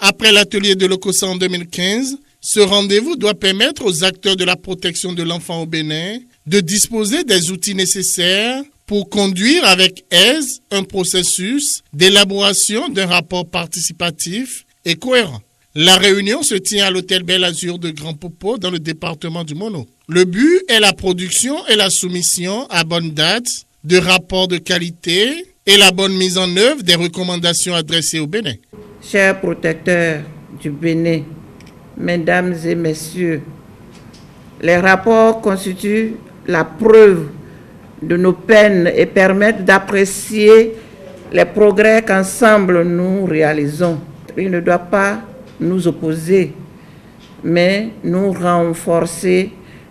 Après l'atelier de l'OCOSA en 2015, ce rendez-vous doit permettre aux acteurs de la protection de l'enfant au Bénin de disposer des outils nécessaires pour conduire avec aise un processus d'élaboration d'un rapport participatif et cohérent. La réunion se tient à l'hôtel Belle Azur de Grand Popo dans le département du Mono. Le but est la production et la soumission à bonne date de rapports de qualité et la bonne mise en œuvre des recommandations adressées au Bénin. Chers protecteurs du Bénin, mesdames et messieurs, les rapports constituent la preuve de nos peines et permettent d'apprécier les progrès qu'ensemble nous réalisons. Il ne doit pas nous opposer, mais nous renforcer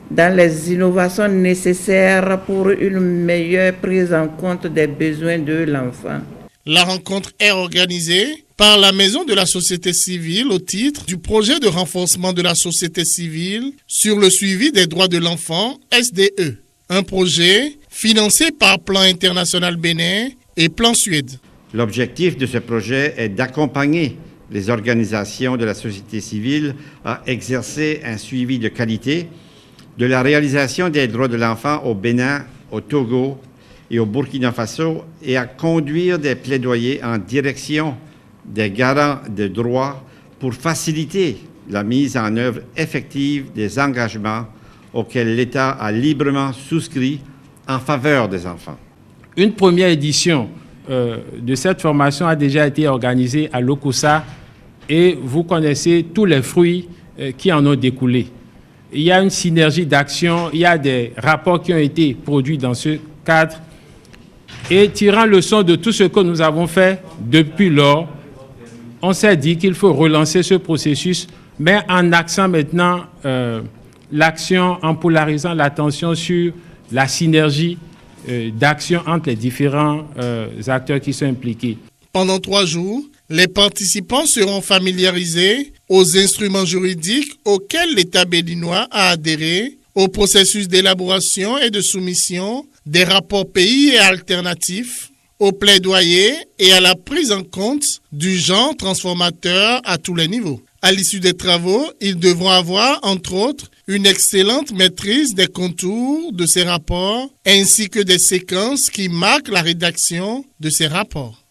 dans les innovations nécessaires pour une meilleure prise en compte des besoins de l'enfant. La rencontre est organisée par la Maison de la Société Civile au titre du projet de renforcement de la société civile sur le suivi des droits de l'enfant, SDE, un projet financé par Plan International Bénin et Plan Suède. L'objectif de ce projet est d'accompagner les organisations de la société civile à exercer un suivi de qualité de la réalisation des droits de l'enfant au Bénin, au Togo et au Burkina Faso et à conduire des plaidoyers en direction des garants de droits pour faciliter la mise en œuvre effective des engagements auxquels l'État a librement souscrit en faveur des enfants. Une première édition de cette formation a déjà été organisée à l'OCOSA et vous connaissez tous les fruits qui en ont découlé. Il y a une synergie d'action, il y a des rapports qui ont été produits dans ce cadre et tirant leçon de tout ce que nous avons fait depuis lors, on s'est dit qu'il faut relancer ce processus, mais en axant maintenant l'action, en polarisant l'attention sur la synergie d'action entre les différents acteurs qui sont impliqués. Pendant 3 jours, les participants seront familiarisés aux instruments juridiques auxquels l'État béninois a adhéré, au processus d'élaboration et de soumission des rapports pays et alternatifs, au plaidoyer et à la prise en compte du genre transformateur à tous les niveaux. À l'issue des travaux, ils devront avoir, entre autres, une excellente maîtrise des contours de ces rapports ainsi que des séquences qui marquent la rédaction de ces rapports.